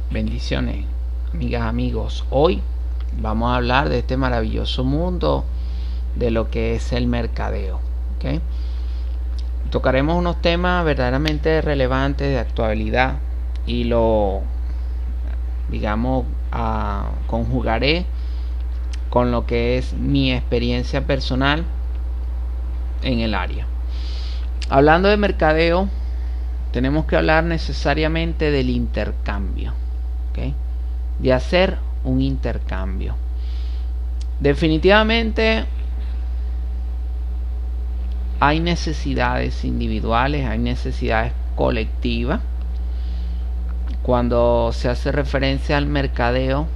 Bendiciones, amigas, amigos. Hoy vamos a hablar de este maravilloso mundo de lo que es el mercadeo. ¿Okay? Tocaremos unos temas verdaderamente relevantes de actualidad y lo, digamos, conjugaré con lo que es mi experiencia personal en el área. Hablando de mercadeo, tenemos que hablar necesariamente del intercambio, ¿okay? De hacer un intercambio. Definitivamente hay necesidades individuales, hay necesidades colectivas. Cuando se hace referencia al mercadeo,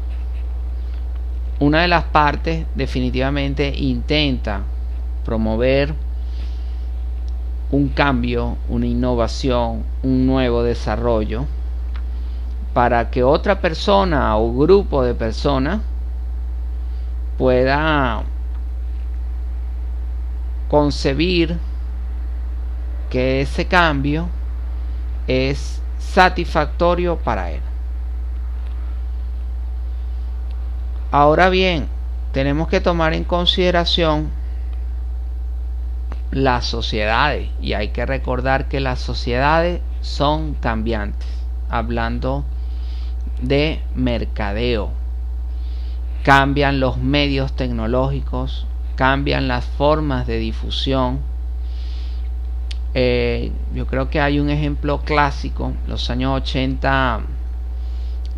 una de las partes definitivamente intenta promover un cambio, una innovación, un nuevo desarrollo para que otra persona o grupo de personas pueda concebir que ese cambio es satisfactorio para él. Ahora bien, tenemos que tomar en consideración las sociedades, y hay que recordar que las sociedades son cambiantes. Hablando de mercadeo, cambian los medios tecnológicos, cambian las formas de difusión. Yo creo que hay un ejemplo clásico. Los años 80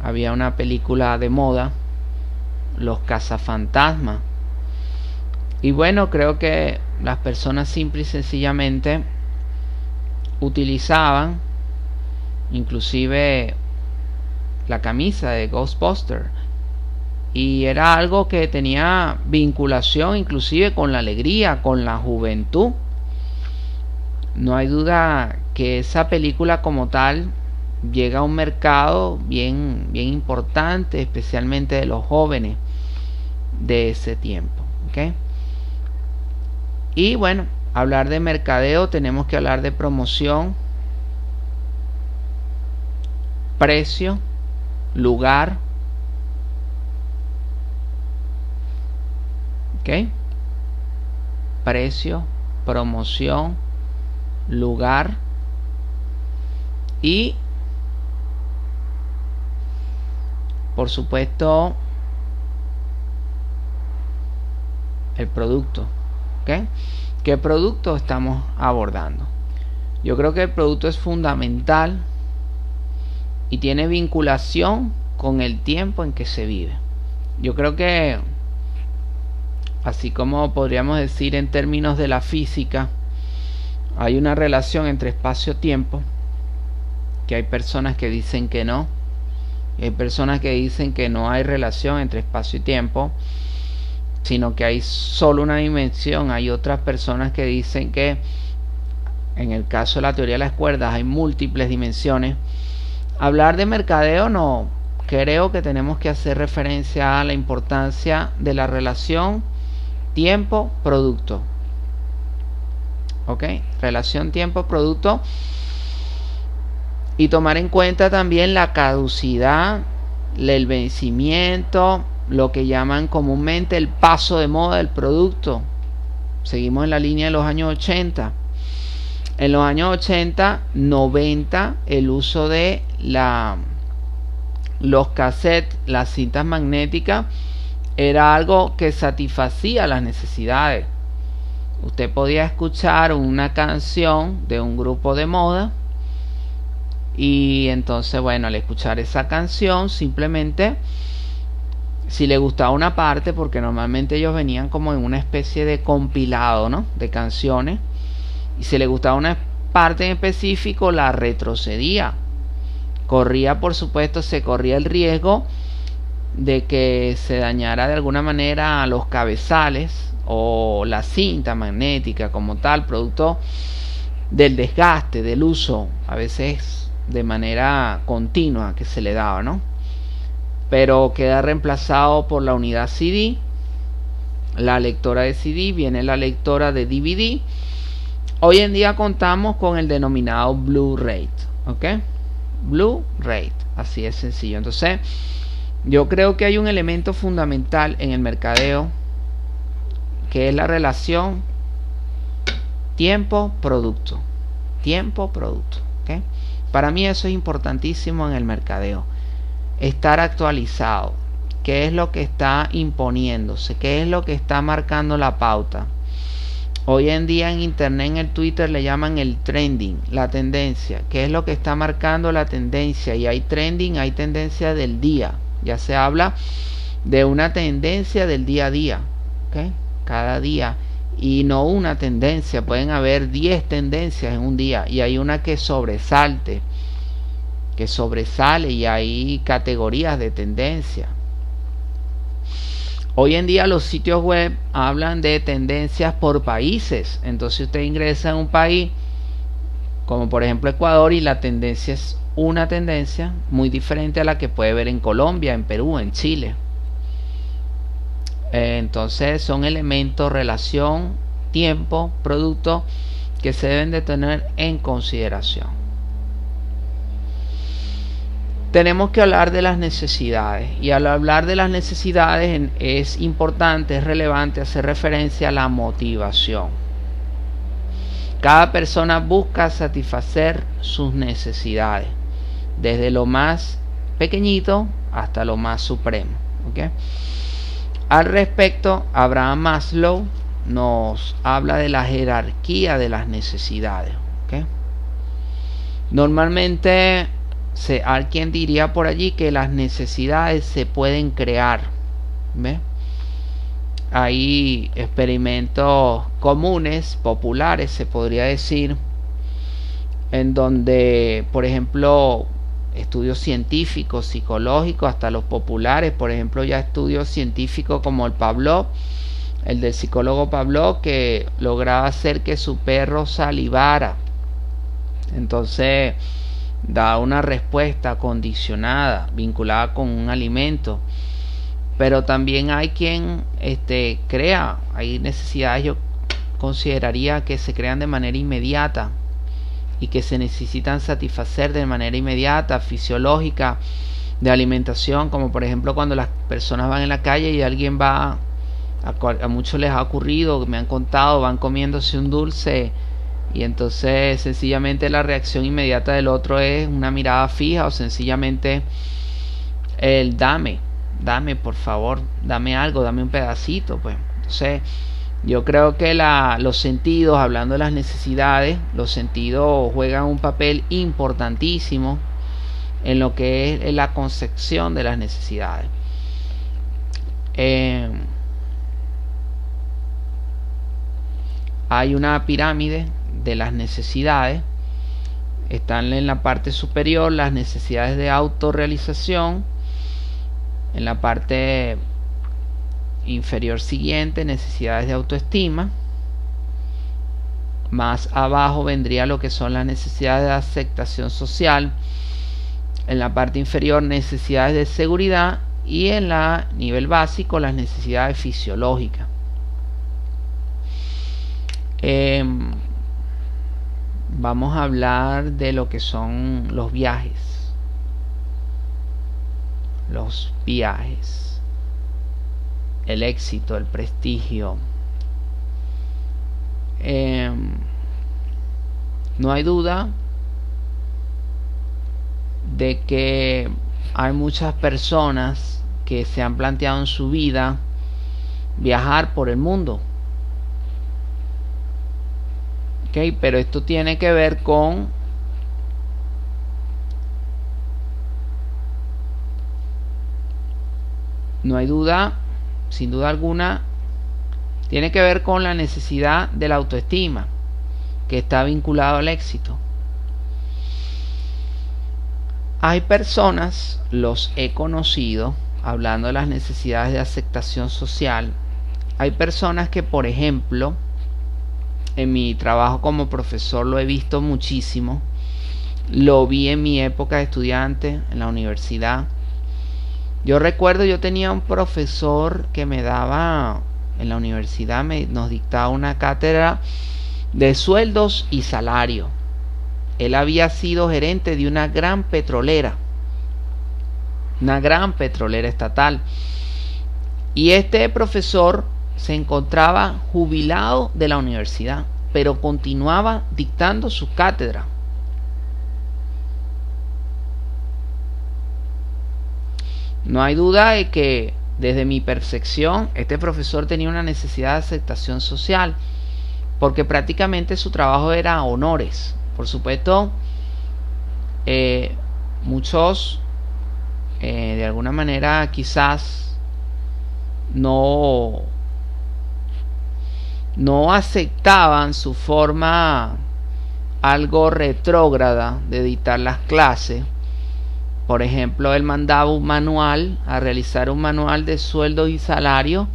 había una película de moda, Los Cazafantasmas. Y bueno, creo que las personas simple y sencillamente utilizaban inclusive la camisa de Ghostbusters, y era algo que tenía vinculación inclusive con la alegría, con la juventud. No hay duda que esa película como tal llega a un mercado bien importante, especialmente de los jóvenes de ese tiempo, ¿okay? Y bueno, hablar de mercadeo, tenemos que hablar de promoción, precio, lugar, ¿ok? Precio, promoción, lugar y, por supuesto, el producto. ¿Okay? ¿Qué producto estamos abordando? Yo creo que el producto es fundamental y tiene vinculación con el tiempo en que se vive. Yo creo que, así como podríamos decir en términos de la física, hay una relación entre espacio-tiempo, que hay personas que dicen que no, y hay personas que dicen que no hay relación entre espacio y tiempo, sino que hay solo una dimensión. Hay otras personas que dicen que en el caso de la teoría de las cuerdas hay múltiples dimensiones. Hablar de mercadeo, no creo que tenemos que hacer referencia a la importancia de la relación tiempo-producto. ¿Ok? Relación tiempo-producto, y tomar en cuenta también la caducidad, el vencimiento, lo que llaman comúnmente el paso de moda del producto. Seguimos en la línea de los años 80. En los años 80, 90, el uso de los cassettes, las cintas magnéticas, era algo que satisfacía las necesidades. Usted podía escuchar una canción de un grupo de moda, y entonces, bueno, al escuchar esa canción, simplemente, si le gustaba una parte, porque normalmente ellos venían como en una especie de compilado, ¿no?, de canciones, y si le gustaba una parte en específico, la retrocedía. Corría, por supuesto, se corría el riesgo de que se dañara de alguna manera los cabezales o la cinta magnética como tal, producto del desgaste, del uso, a veces de manera continua que se le daba, ¿no? Pero queda reemplazado por la unidad CD, la lectora de CD, viene la lectora de DVD. Hoy en día contamos con el denominado Blu-ray, ¿ok? Blue Rate, así es sencillo. Entonces yo creo que hay un elemento fundamental en el mercadeo, que es la relación tiempo-producto. Tiempo-producto, ¿okay? Para mí eso es importantísimo en el mercadeo. Estar actualizado. ¿Qué es lo que está imponiéndose? ¿Qué es lo que está marcando la pauta? Hoy en día en internet, en el Twitter, le llaman el trending, la tendencia. ¿Qué es lo que está marcando la tendencia? Y hay trending, hay tendencia del día. Ya se habla de una tendencia del día a día, ¿okay? Cada día. Y no una tendencia, pueden haber 10 tendencias en un día y hay una que sobresale y hay categorías de tendencia. Hoy en día los sitios web hablan de tendencias por países. Entonces usted ingresa en un país como por ejemplo Ecuador y la tendencia es una tendencia muy diferente a la que puede ver en Colombia, en Perú, en Chile. Entonces son elementos, relación, tiempo, producto que se deben de tener en consideración. Tenemos que hablar de las necesidades, y al hablar de las necesidades es importante, es relevante hacer referencia a la motivación. Cada persona busca satisfacer sus necesidades, desde lo más pequeñito hasta lo más supremo, ¿okay? Al respecto, Abraham Maslow nos habla de la jerarquía de las necesidades, ¿okay? Normalmente alguien diría por allí que las necesidades se pueden crear, ¿ve? Hay experimentos comunes, populares se podría decir, en donde por ejemplo estudios científicos, psicológicos, hasta los populares, por ejemplo ya estudios científicos como el Pavlov, el del psicólogo Pavlov, que lograba hacer que su perro salivara. Entonces da una respuesta condicionada, vinculada con un alimento. Pero también hay quien crea, hay necesidades, yo consideraría que se crean de manera inmediata y que se necesitan satisfacer de manera inmediata, fisiológica, de alimentación, como por ejemplo cuando las personas van en la calle y alguien va, a muchos les ha ocurrido, me han contado, van comiéndose un dulce y entonces sencillamente la reacción inmediata del otro es una mirada fija o sencillamente el dame por favor, dame algo, dame un pedacito, pues. Entonces yo creo que los sentidos, hablando de las necesidades, los sentidos juegan un papel importantísimo en lo que es la concepción de las necesidades. Hay una pirámide de las necesidades. Están en la parte superior las necesidades de autorrealización, en la parte inferior siguiente necesidades de autoestima, más abajo vendría lo que son las necesidades de aceptación social, en la parte inferior necesidades de seguridad y en la nivel básico las necesidades fisiológicas. Vamos a hablar de lo que son los viajes. El éxito, el prestigio. No hay duda de que hay muchas personas que se han planteado en su vida viajar por el mundo. Okay, pero esto tiene que ver con no hay duda, sin duda alguna, tiene que ver con la necesidad de la autoestima, que está vinculado al éxito. Hay personas, los he conocido, hablando de las necesidades de aceptación social, hay personas que, por ejemplo, en mi trabajo como profesor lo he visto muchísimo, lo vi en mi época de estudiante en la universidad. Yo recuerdo, yo tenía un profesor que me daba en la universidad, nos dictaba una cátedra de sueldos y salario. Él había sido gerente de una gran petrolera estatal. Y este profesor se encontraba jubilado de la universidad, pero continuaba dictando su cátedra. No hay duda de que, desde mi percepción, este profesor tenía una necesidad de aceptación social, porque prácticamente su trabajo era a honores. Por supuesto, muchos de alguna manera quizás no aceptaban su forma algo retrógrada de dictar las clases. Por ejemplo, él mandaba un manual, a realizar un manual de sueldos y salarios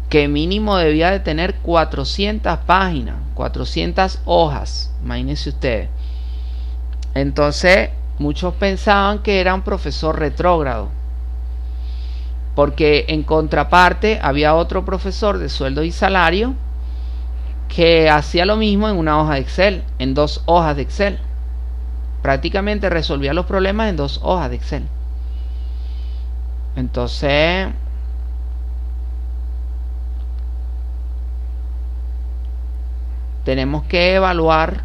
que mínimo debía de tener 400 páginas, 400 hojas, imagínense ustedes. Entonces, muchos pensaban que era un profesor retrógrado, porque en contraparte había otro profesor de sueldos y salarios que hacía lo mismo en una hoja de Excel, en 2 hojas de Excel. Prácticamente resolvía los problemas en 2 hojas de Excel. Entonces, tenemos que evaluar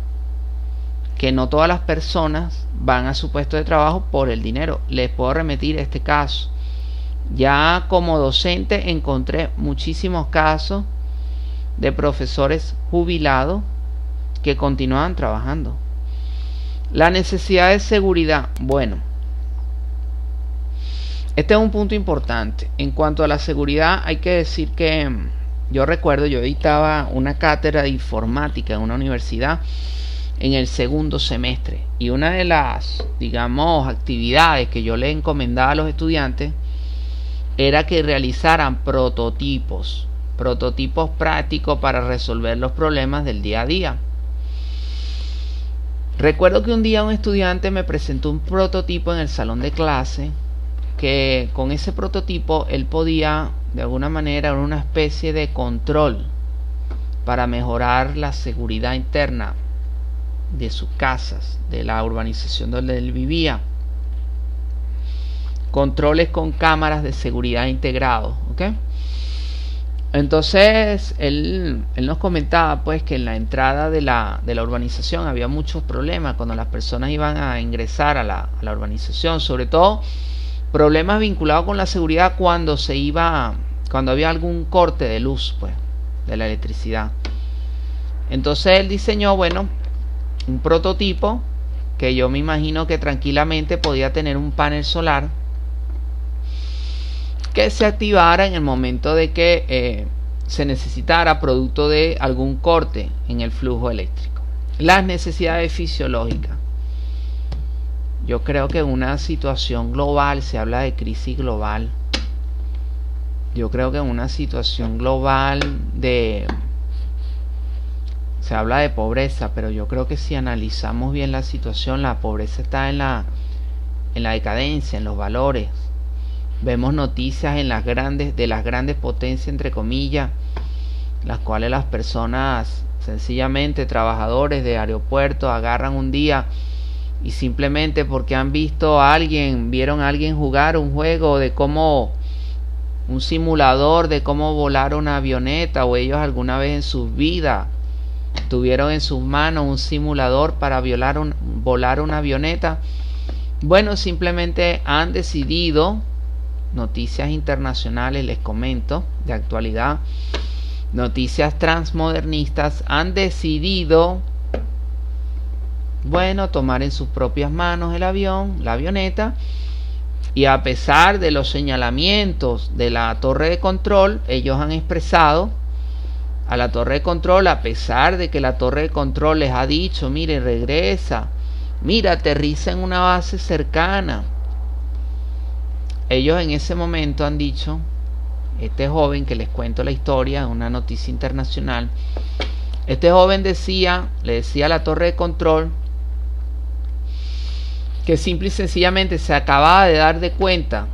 que no todas las personas van a su puesto de trabajo por el dinero. Les puedo remitir este caso. Ya como docente encontré muchísimos casos de profesores jubilados que continuaban trabajando. La necesidad de seguridad. Bueno, este es un punto importante. En cuanto a la seguridad, hay que decir que yo recuerdo, yo dictaba una cátedra de informática en una universidad en el 2º semestre, y una de las, digamos, actividades que yo le encomendaba a los estudiantes era que realizaran prototipos prácticos para resolver los problemas del día a día. Recuerdo que un día un estudiante me presentó un prototipo en el salón de clase, que con ese prototipo él podía, de alguna manera, una especie de control para mejorar la seguridad interna de sus casas, de la urbanización donde él vivía. Controles con cámaras de seguridad integrados, ¿ok? Entonces él nos comentaba pues que en la entrada de la urbanización había muchos problemas cuando las personas iban a ingresar a la urbanización, sobre todo problemas vinculados con la seguridad cuando había algún corte de luz, pues, de la electricidad. Entonces él diseñó, bueno, un prototipo que yo me imagino que tranquilamente podía tener un panel solar que se activara en el momento de que se necesitara producto de algún corte en el flujo eléctrico. Las necesidades fisiológicas. Yo creo que en una situación global, se habla de crisis global. Yo creo que en una situación global se habla de pobreza, pero yo creo que si analizamos bien la situación, la pobreza está en la decadencia, en los valores. Vemos noticias de las grandes potencias, entre comillas, las cuales las personas, sencillamente trabajadores de aeropuertos, agarran un día y simplemente porque vieron a alguien jugar un juego de cómo, un simulador de cómo volar una avioneta, o ellos alguna vez en sus vidas tuvieron en sus manos un simulador para volar una avioneta. Bueno, simplemente han decidido, noticias internacionales les comento, de actualidad, noticias transmodernistas, han decidido, bueno, tomar en sus propias manos el avión, la avioneta, y a pesar de los señalamientos de la torre de control, ellos han expresado a la torre de control, a pesar de que la torre de control les ha dicho, mire, regresa, mira, aterriza en una base cercana. Ellos en ese momento han dicho, este joven que les cuento la historia, una noticia internacional, este joven le decía a la torre de control que simple y sencillamente se acababa de dar de cuenta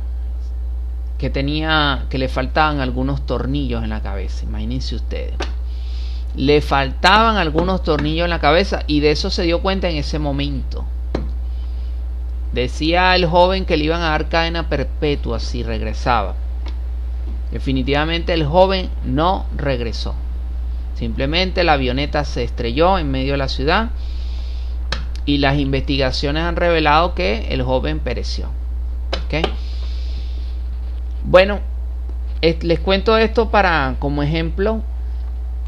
que le faltaban algunos tornillos en la cabeza. Imagínense ustedes. le faltaban algunos tornillos en la cabeza, y de eso se dio cuenta en ese momento. Decía el joven que le iban a dar cadena perpetua si regresaba. Definitivamente el joven no regresó. Simplemente la avioneta se estrelló en medio de la ciudad, y las investigaciones han revelado que el joven pereció. ¿Okay? Bueno, les cuento esto como ejemplo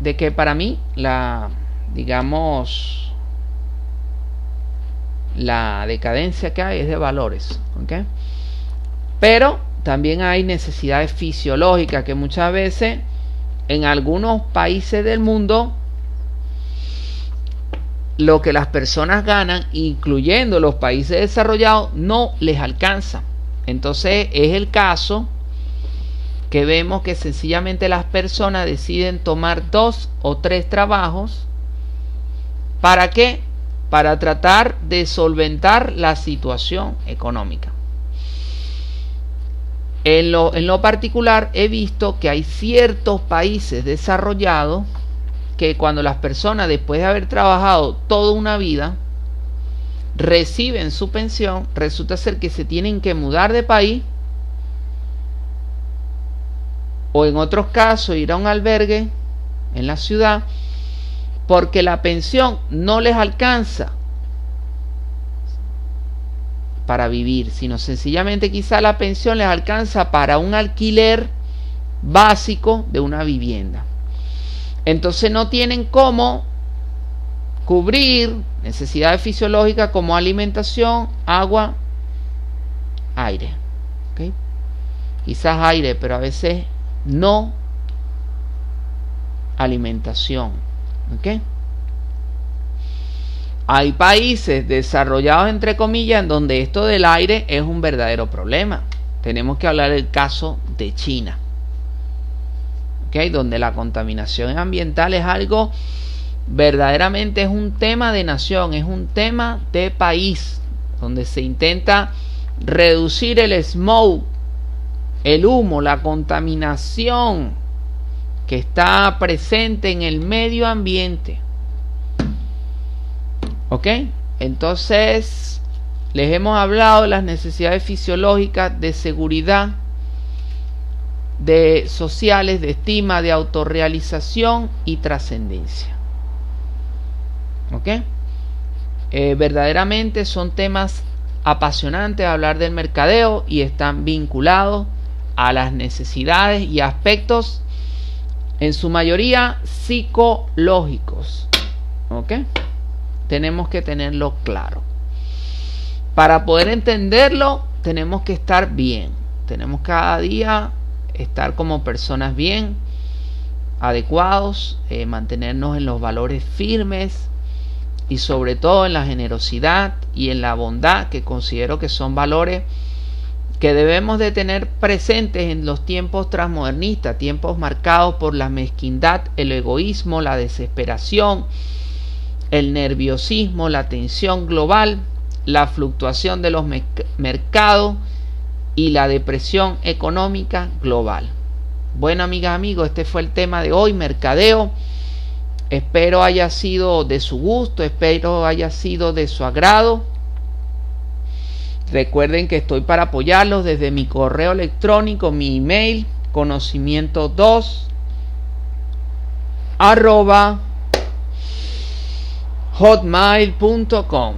de que para mí la decadencia que hay es de valores. ¿Okay? Pero también hay necesidades fisiológicas que muchas veces en algunos países del mundo lo que las personas ganan, incluyendo los países desarrollados, no les alcanza. Entonces es el caso que vemos que sencillamente las personas deciden tomar 2 o 3 trabajos. ¿Para qué? Para tratar de solventar la situación económica. En lo particular he visto que hay ciertos países desarrollados que cuando las personas, después de haber trabajado toda una vida, reciben su pensión, resulta ser que se tienen que mudar de país, o en otros casos ir a un albergue en la ciudad, porque la pensión no les alcanza para vivir, sino sencillamente quizá la pensión les alcanza para un alquiler básico de una vivienda. Entonces no tienen cómo cubrir necesidades fisiológicas como alimentación, agua, aire. ¿Okay? Quizás aire, pero a veces no alimentación. ¿Okay? Hay países desarrollados, entre comillas, en donde esto del aire es un verdadero problema. Tenemos que hablar del caso de China. ¿Okay? Donde la contaminación ambiental es algo verdaderamente, es un tema de nación, es un tema de país, donde se intenta reducir el smog, el humo, la contaminación que está presente en el medio ambiente. ¿Ok? Entonces les hemos hablado de las necesidades fisiológicas, de seguridad, de sociales, de estima, de autorrealización y trascendencia. ¿Ok? Verdaderamente son temas apasionantes hablar del mercadeo, y están vinculados a las necesidades y aspectos en su mayoría psicológicos. ¿Ok? Tenemos que tenerlo claro. Para poder entenderlo tenemos que estar bien. Tenemos cada día estar como personas bien, adecuados, mantenernos en los valores firmes, y sobre todo en la generosidad y en la bondad, que considero que son valores que debemos de tener presentes en los tiempos transmodernistas, tiempos marcados por la mezquindad, el egoísmo, la desesperación, el nerviosismo, la tensión global, la fluctuación de los mercados y la depresión económica global. Bueno, amigas, amigos, este fue el tema de hoy, mercadeo. Espero haya sido de su gusto, espero haya sido de su agrado. Recuerden que estoy para apoyarlos desde mi correo electrónico, mi email, conocimiento2@hotmail.com.